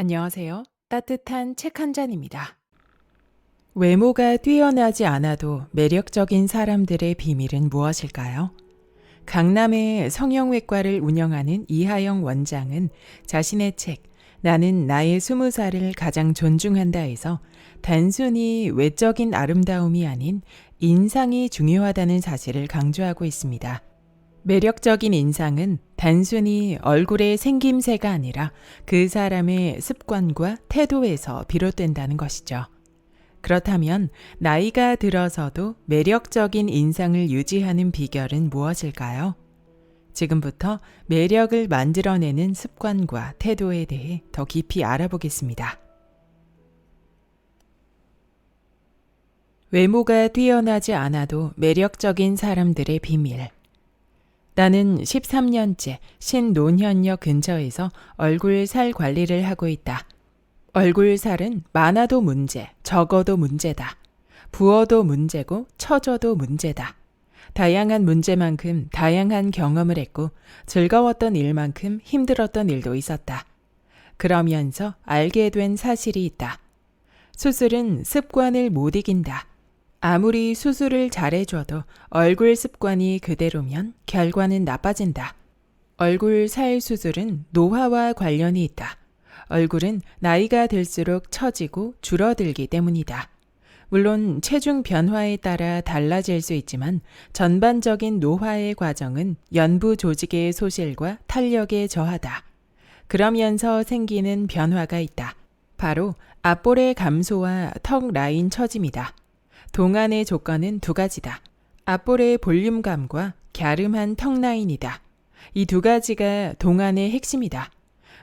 안녕하세요. 따뜻한 책 한 잔입니다. 외모가 뛰어나지 않아도 매력적인 사람들의 비밀은 무엇일까요? 강남의 성형외과를 운영하는 이하영 원장은 자신의 책 나는 나의 20살을 가장 존중한다에서 단순히 외적인 아름다움이 아닌 인상이 중요하다는 사실을 강조하고 있습니다. 매력적인 인상은 단순히 얼굴의 생김새가 아니라 그 사람의 습관과 태도에서 비롯된다는 것이죠. 그렇다면 나이가 들어서도 매력적인 인상을 유지하는 비결은 무엇일까요? 지금부터 매력을 만들어내는 습관과 태도에 대해 더 깊이 알아보겠습니다. 외모가 뛰어나지 않아도 매력적인 사람들의 비밀. 나는 13년째 신논현역 근처에서 얼굴 살 관리를 하고 있다. 얼굴 살은 많아도 문제, 적어도 문제다. 부어도 문제고 처져도 문제다. 다양한 문제만큼 다양한 경험을 했고 즐거웠던 일만큼 힘들었던 일도 있었다. 그러면서 알게 된 사실이 있다. 수술은 습관을 못 이긴다. 아무리 수술을 잘해줘도 얼굴 습관이 그대로면 결과는 나빠진다. 얼굴 살 수술은 노화와 관련이 있다. 얼굴은 나이가 들수록 처지고 줄어들기 때문이다. 물론 체중 변화에 따라 달라질 수 있지만 전반적인 노화의 과정은 연부 조직의 소실과 탄력에 저하다. 그러면서 생기는 변화가 있다. 바로 앞볼의 감소와 턱 라인 처짐이다. 동안의 조건은 두 가지다. 앞볼의 볼륨감과 갸름한 턱 라인이다. 이 두 가지가 동안의 핵심이다.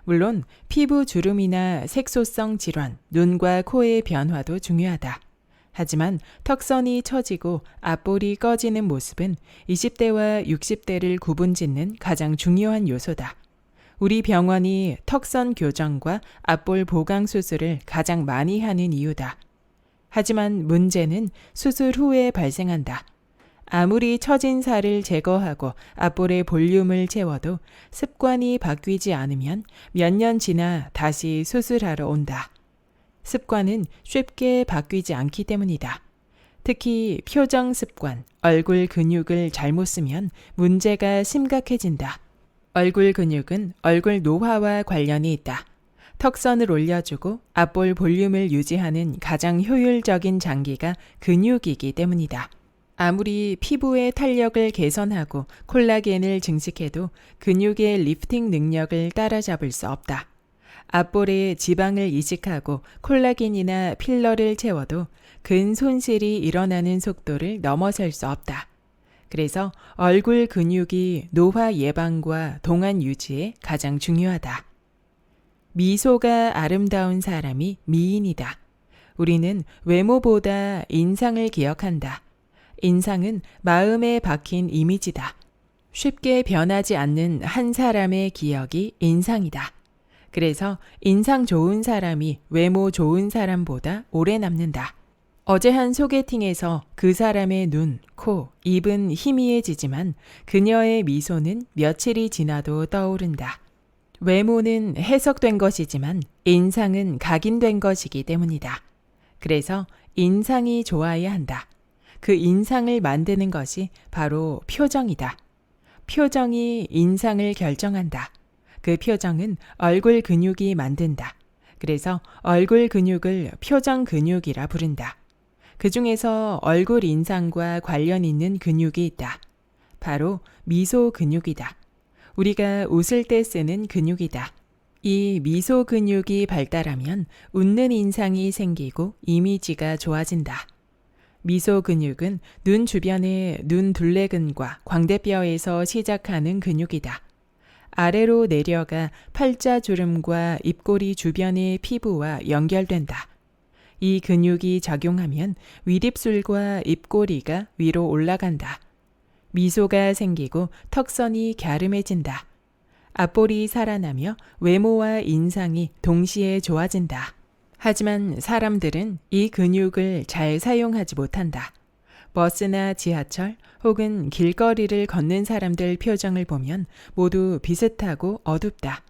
물론 피부 주름이나 색소성 질환, 눈과 코의 변화도 중요하다. 하지만 턱선이 처지고 앞볼이 꺼지는 모습은 20대와 60대를 구분짓는 가장 중요한 요소다. 우리 병원이 턱선 교정과 앞볼 보강 수술을 가장 많이 하는 이유다. 하지만 문제는 수술 후에 발생한다. 아무리 처진 살을 제거하고 앞볼의 볼륨을 채워도 습관이 바뀌지 않으면 몇 년 지나 다시 수술하러 온다. 습관은 쉽게 바뀌지 않기 때문이다. 특히 표정 습관, 얼굴 근육을 잘못 쓰면 문제가 심각해진다. 얼굴 근육은 얼굴 노화와 관련이 있다. 턱선을 올려주고 앞볼 볼륨을 유지하는 가장 효율적인 장기가 근육이기 때문이다. 아무리 피부의 탄력을 개선하고 콜라겐을 증식해도 근육의 리프팅 능력을 따라잡을 수 없다. 앞볼에 지방을 이식하고 콜라겐이나 필러를 채워도 근 손실이 일어나는 속도를 넘어설 수 없다. 그래서 얼굴 근육이 노화 예방과 동안 유지에 가장 중요하다. 미소가 아름다운 사람이 미인이다. 우리는 외모보다 인상을 기억한다. 인상은 마음에 박힌 이미지다. 쉽게 변하지 않는 한 사람의 기억이 인상이다. 그래서 인상 좋은 사람이 외모 좋은 사람보다 오래 남는다. 어제 한 소개팅에서 그 사람의 눈, 코, 입은 희미해지지만 그녀의 미소는 며칠이 지나도 떠오른다. 외모는 해석된 것이지만 인상은 각인된 것이기 때문이다. 그래서 인상이 좋아야 한다. 그 인상을 만드는 것이 바로 표정이다. 표정이 인상을 결정한다. 그 표정은 얼굴 근육이 만든다. 그래서 얼굴 근육을 표정 근육이라 부른다. 그 중에서 얼굴 인상과 관련 있는 근육이 있다. 바로 미소 근육이다. 우리가 웃을 때 쓰는 근육이다. 이 미소 근육이 발달하면 웃는 인상이 생기고 이미지가 좋아진다. 미소 근육은 눈 주변의 눈 둘레근과 광대뼈에서 시작하는 근육이다. 아래로 내려가 팔자주름과 입꼬리 주변의 피부와 연결된다. 이 근육이 작용하면 윗입술과 입꼬리가 위로 올라간다. 미소가 생기고 턱선이 갸름해진다. 앞볼이 살아나며 외모와 인상이 동시에 좋아진다. 하지만 사람들은 이 근육을 잘 사용하지 못한다. 버스나 지하철 혹은 길거리를 걷는 사람들 표정을 보면 모두 비슷하고 어둡다.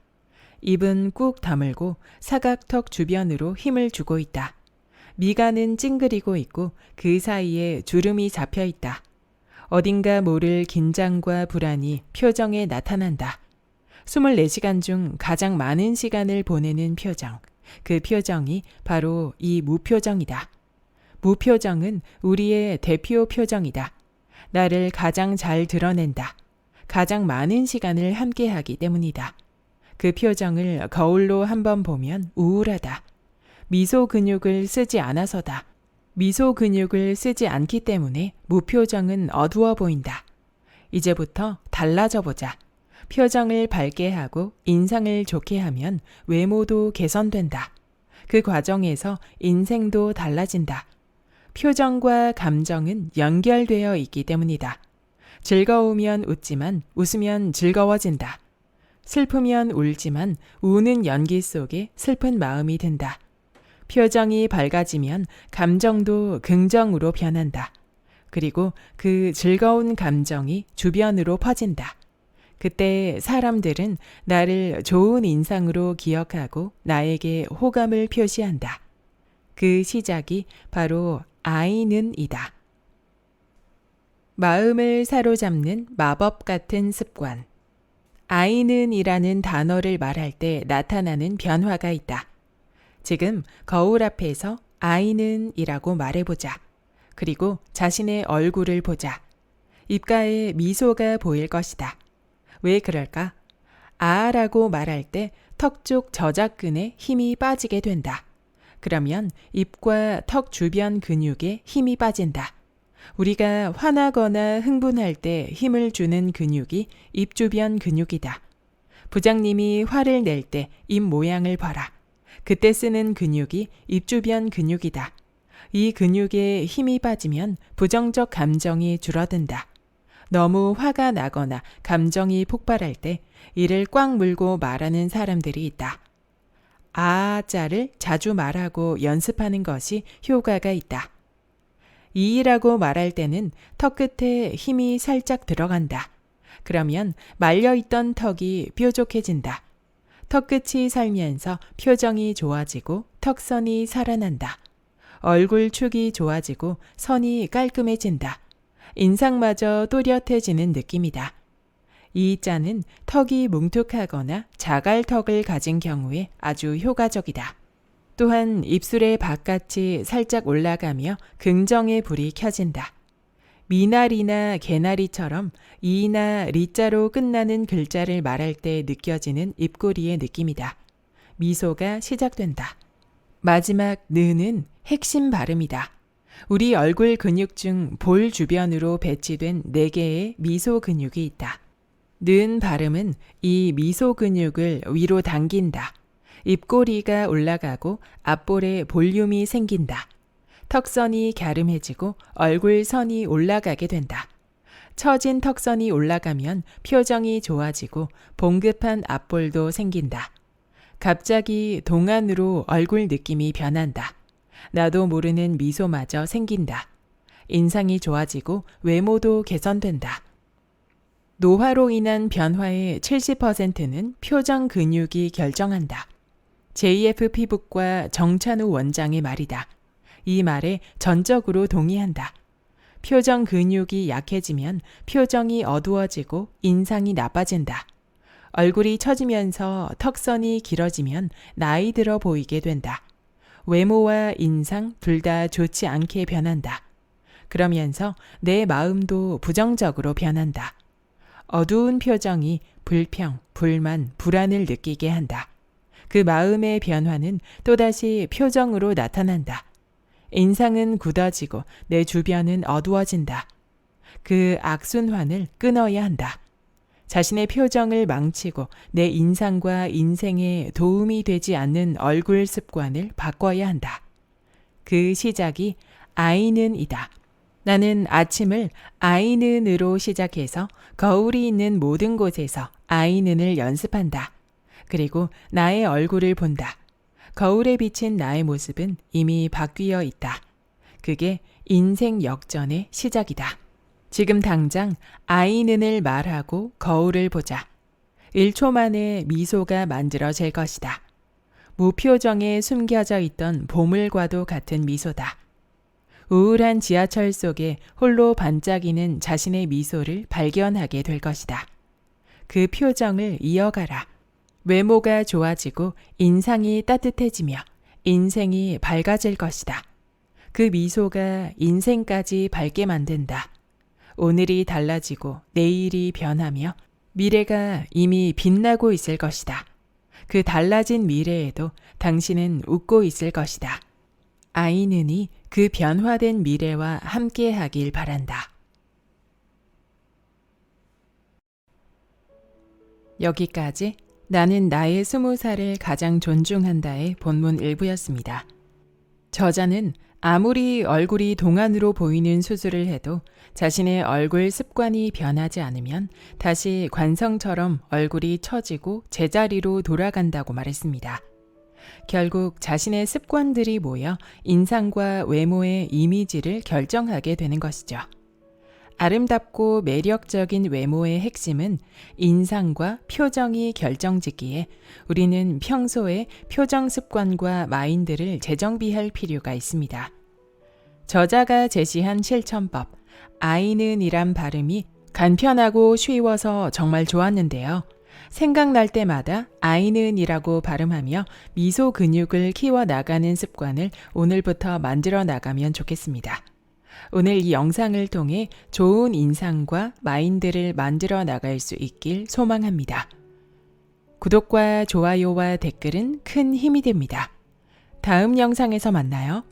입은 꾹 다물고 사각턱 주변으로 힘을 주고 있다. 미간은 찡그리고 있고 그 사이에 주름이 잡혀 있다. 어딘가 모를 긴장과 불안이 표정에 나타난다. 24시간 중 가장 많은 시간을 보내는 표정. 그 표정이 바로 이 무표정이다. 무표정은 우리의 대표 표정이다. 나를 가장 잘 드러낸다. 가장 많은 시간을 함께하기 때문이다. 그 표정을 거울로 한번 보면 우울하다. 미소 근육을 쓰지 않아서다. 미소 근육을 쓰지 않기 때문에 무표정은 어두워 보인다. 이제부터 달라져 보자. 표정을 밝게 하고 인상을 좋게 하면 외모도 개선된다. 그 과정에서 인생도 달라진다. 표정과 감정은 연결되어 있기 때문이다. 즐거우면 웃지만 웃으면 즐거워진다. 슬프면 울지만 우는 연기 속에 슬픈 마음이 든다. 표정이 밝아지면 감정도 긍정으로 변한다. 그리고 그 즐거운 감정이 주변으로 퍼진다. 그때 사람들은 나를 좋은 인상으로 기억하고 나에게 호감을 표시한다. 그 시작이 바로 아이는 이다. 마음을 사로잡는 마법 같은 습관. 아이는 이라는 단어를 말할 때 나타나는 변화가 있다. 지금 거울 앞에서 아이는 이라고 말해보자. 그리고 자신의 얼굴을 보자. 입가에 미소가 보일 것이다. 왜 그럴까? 아라고 말할 때 턱 쪽 저작근에 힘이 빠지게 된다. 그러면 입과 턱 주변 근육에 힘이 빠진다. 우리가 화나거나 흥분할 때 힘을 주는 근육이 입 주변 근육이다. 부장님이 화를 낼 때 입 모양을 봐라. 그때 쓰는 근육이 입 주변 근육이다. 이 근육에 힘이 빠지면 부정적 감정이 줄어든다. 너무 화가 나거나 감정이 폭발할 때 이를 꽉 물고 말하는 사람들이 있다. 아자를 자주 말하고 연습하는 것이 효과가 있다. 이라고 말할 때는 턱 끝에 힘이 살짝 들어간다. 그러면 말려있던 턱이 뾰족해진다. 턱 끝이 살면서 표정이 좋아지고 턱선이 살아난다. 얼굴 축이 좋아지고 선이 깔끔해진다. 인상마저 또렷해지는 느낌이다. 이 자는 턱이 뭉툭하거나 자갈턱을 가진 경우에 아주 효과적이다. 또한 입술의 바깥이 살짝 올라가며 긍정의 불이 켜진다. 미나리나 개나리처럼 이나 리자로 끝나는 글자를 말할 때 느껴지는 입꼬리의 느낌이다. 미소가 시작된다. 마지막 느는 핵심 발음이다. 우리 얼굴 근육 중 볼 주변으로 배치된 4개의 미소 근육이 있다. 는 발음은 이 미소 근육을 위로 당긴다. 입꼬리가 올라가고 앞볼에 볼륨이 생긴다. 턱선이 갸름해지고 얼굴 선이 올라가게 된다. 처진 턱선이 올라가면 표정이 좋아지고 봉급한 앞볼도 생긴다. 갑자기 동안으로 얼굴 느낌이 변한다. 나도 모르는 미소마저 생긴다. 인상이 좋아지고 외모도 개선된다. 노화로 인한 변화의 70%는 표정 근육이 결정한다. JF 피부과 정찬우 원장의 말이다. 이 말에 전적으로 동의한다. 표정 근육이 약해지면 표정이 어두워지고 인상이 나빠진다. 얼굴이 처지면서 턱선이 길어지면 나이 들어 보이게 된다. 외모와 인상 둘 다 좋지 않게 변한다. 그러면서 내 마음도 부정적으로 변한다. 어두운 표정이 불평, 불만, 불안을 느끼게 한다. 그 마음의 변화는 또다시 표정으로 나타난다. 인상은 굳어지고 내 주변은 어두워진다. 그 악순환을 끊어야 한다. 자신의 표정을 망치고 내 인상과 인생에 도움이 되지 않는 얼굴 습관을 바꿔야 한다. 그 시작이 아이는 이다. 나는 아침을 아이는으로 시작해서 거울이 있는 모든 곳에서 아이는을 연습한다. 그리고 나의 얼굴을 본다. 거울에 비친 나의 모습은 이미 바뀌어 있다. 그게 인생 역전의 시작이다. 지금 당장 아이는을 말하고 거울을 보자. 1초 만에 미소가 만들어질 것이다. 무표정에 숨겨져 있던 보물과도 같은 미소다. 우울한 지하철 속에 홀로 반짝이는 자신의 미소를 발견하게 될 것이다. 그 표정을 이어가라. 외모가 좋아지고 인상이 따뜻해지며 인생이 밝아질 것이다. 그 미소가 인생까지 밝게 만든다. 오늘이 달라지고 내일이 변하며 미래가 이미 빛나고 있을 것이다. 그 달라진 미래에도 당신은 웃고 있을 것이다. 아이는이 그 변화된 미래와 함께 하길 바란다. 여기까지 나는 나의 20살을 가장 존중한다의 본문 일부였습니다. 저자는 아무리 얼굴이 동안으로 보이는 수술을 해도 자신의 얼굴 습관이 변하지 않으면 다시 관성처럼 얼굴이 처지고 제자리로 돌아간다고 말했습니다. 결국 자신의 습관들이 모여 인상과 외모의 이미지를 결정하게 되는 것이죠. 아름답고 매력적인 외모의 핵심은 인상과 표정이 결정짓기에 우리는 평소에 표정 습관과 마인드를 재정비할 필요가 있습니다. 저자가 제시한 실천법, 아이는이란 발음이 간편하고 쉬워서 정말 좋았는데요. 생각날 때마다 아이는이라고 발음하며 미소 근육을 키워나가는 습관을 오늘부터 만들어 나가면 좋겠습니다. 오늘 이 영상을 통해 좋은 인상과 마인드를 만들어 나갈 수 있길 소망합니다. 구독과 좋아요와 댓글은 큰 힘이 됩니다. 다음 영상에서 만나요.